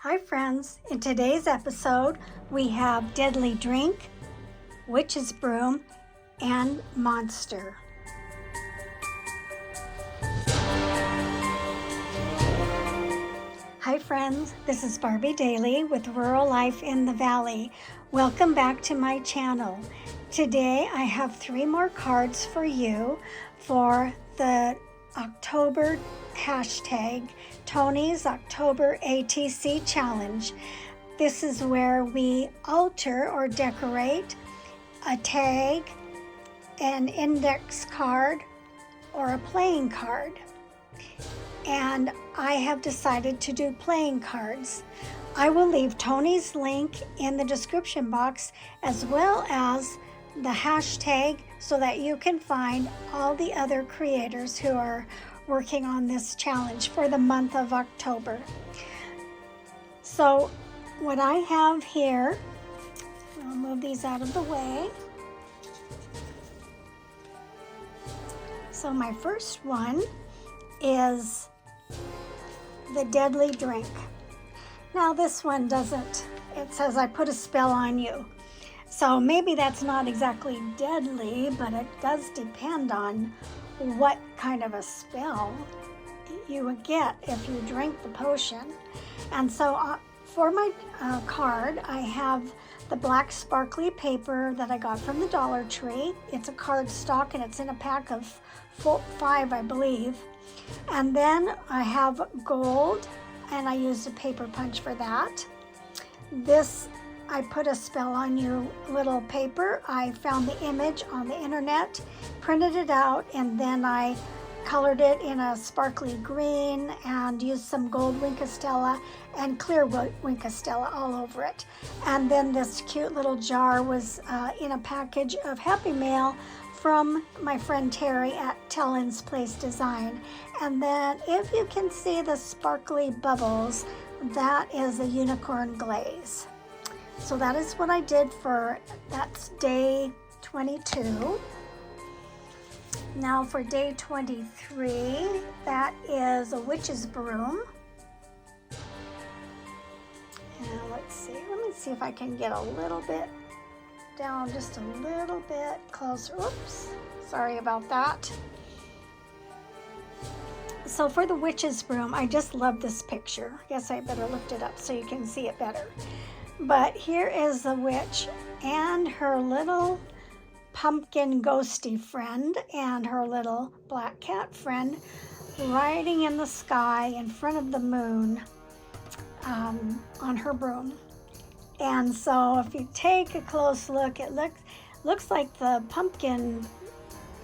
Hi friends, in today's episode we have Deadly Drink, Witch's Broom, and Monster. Hi friends, this is Barbie Daly with Rural Life in the Valley. Welcome back to my channel. Today I have 3 more cards for you for the October hashtag Tony's October ATC Challenge. This is where we alter or decorate a tag, an index card, or a playing card. And I have decided to do playing cards. I will leave Tony's link in the description box as well as the hashtag so that you can find all the other creators who are working on this challenge for the month of October. So what I have here, I'll move these out of the way. So my first one is the Deadly Drink. Now this one doesn't, it says I put a spell on you. So maybe that's not exactly deadly, but it does depend on what kind of a spell you would get if you drink the potion. And so for my card, I have the black sparkly paper that I got from the Dollar Tree. It's a card stock and it's in a pack of 5, I believe. And then I have gold, and I used a paper punch for that. This, I put a spell on you little paper. I found the image on the internet, printed it out, and then I colored it in a sparkly green and used some gold Winkostella and clear Winkostella all over it. And then this cute little jar was in a package of Happy Mail from my friend Terry at Tellin's Place Design. And then if you can see the sparkly bubbles, that is a unicorn glaze. So that is what I did for, that's day 22. Now for day 23, that is a witch's broom. And let me see if I can get a little bit down, just a little bit closer. Oops, sorry about that. So for the witch's broom, I just love this picture. I guess I better lift it up so you can see it better. But here is the witch and her little pumpkin ghosty friend and her little black cat friend riding in the sky in front of the moon on her broom. And so if you take a close look, it looks like the pumpkin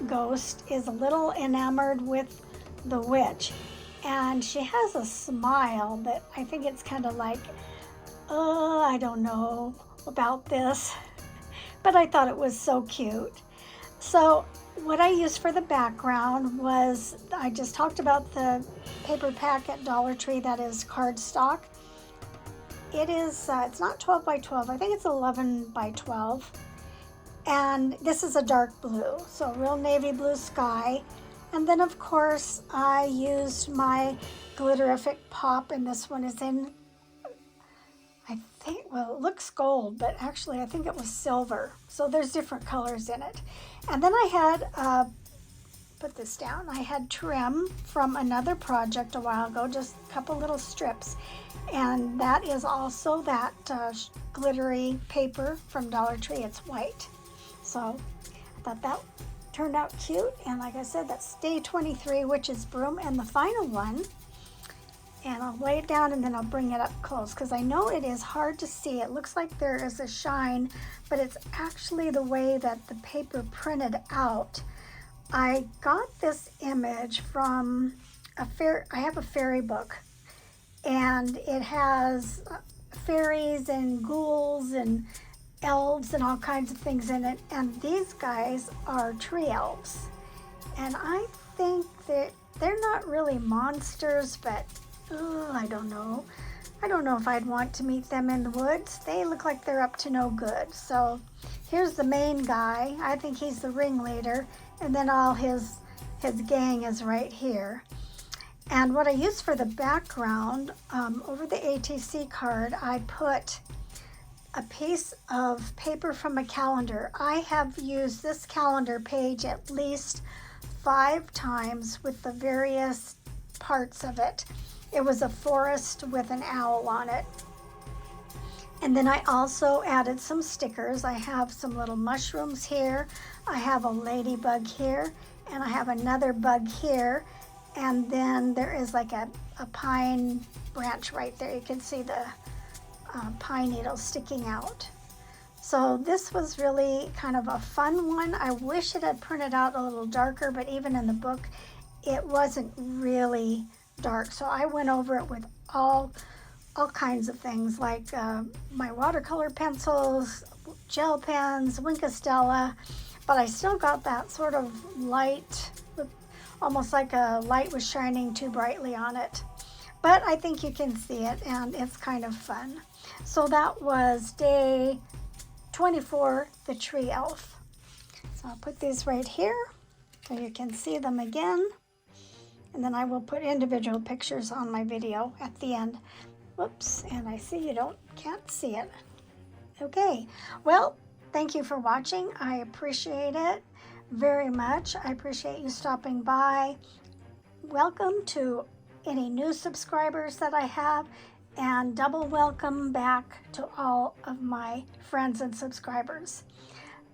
ghost is a little enamored with the witch. And she has a smile that I think it's kind of like, oh, I don't know about this. But I thought it was so cute. So what I used for the background was, I just talked about the paper pack at Dollar Tree that is cardstock. It is, it's not 12 by 12, I think it's 11 by 12. And this is a dark blue, so real navy blue sky. And then of course I used my Glitterific Pop, and this one is in, I think, well, it looks gold, but actually I think it was silver. So there's different colors in it. And then I had, put this down, I had trim from another project a while ago, just a couple little strips. And that is also that glittery paper from Dollar Tree. It's white. So I thought that turned out cute. And like I said, that's day 23, Witch's Broom. And the final one, and I'll lay it down and then I'll bring it up close because I know it is hard to see. It looks like there is a shine, but it's actually the way that the paper printed out. I got this image from I have a fairy book, and it has fairies and ghouls and elves and all kinds of things in it. And these guys are tree elves. And I think that they're not really monsters, but I don't know. I don't know if I'd want to meet them in the woods. They look like they're up to no good. So here's the main guy. I think he's the ringleader. And then all his gang is right here. And what I used for the background, over the ATC card, I put a piece of paper from a calendar. I have used this calendar page at least 5 times with the various parts of it. It was a forest with an owl on it. And then I also added some stickers. I have some little mushrooms here. I have a ladybug here, and I have another bug here. And then there is like a pine branch right there. You can see the pine needle sticking out. So this was really kind of a fun one. I wish it had printed out a little darker, but even in the book, it wasn't really dark. So I went over it with all kinds of things, like my watercolor pencils, gel pens, Wink Stella, but I still got that sort of light, almost like a light was shining too brightly on it. But I think you can see it, and it's kind of fun. So that was day 24, the tree elf. So I'll put these right here so you can see them again. And then I will put individual pictures on my video at the end. Whoops, and I see you can't see it. Okay, well, thank you for watching. I appreciate it very much. I appreciate you stopping by. Welcome to any new subscribers that I have, and double welcome back to all of my friends and subscribers.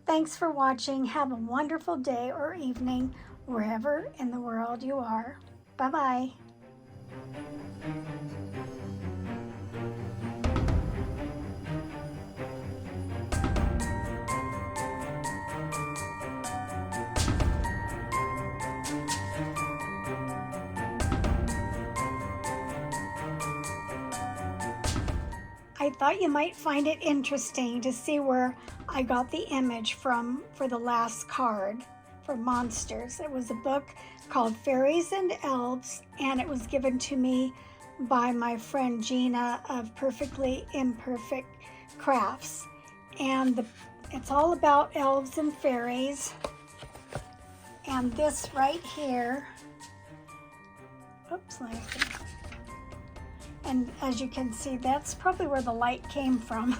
Thanks for watching. Have a wonderful day or evening wherever in the world you are. Bye-bye. I thought you might find it interesting to see where I got the image from for the last card for monsters. It was a book called Fairies and Elves, and it was given to me by my friend Gina of Perfectly Imperfect Crafts. And it's all about elves and fairies. And this right here, oops, let me see. And as you can see, that's probably where the light came from.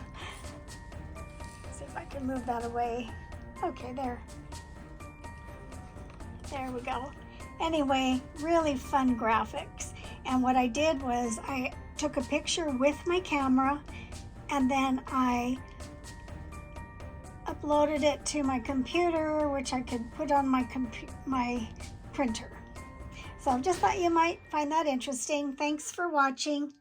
See if I can move that away. Okay, there. There we go. Anyway, really fun graphics. And what I did was I took a picture with my camera, and then I uploaded it to my computer, which I could put on my printer. So just thought you might find that interesting. Thanks for watching.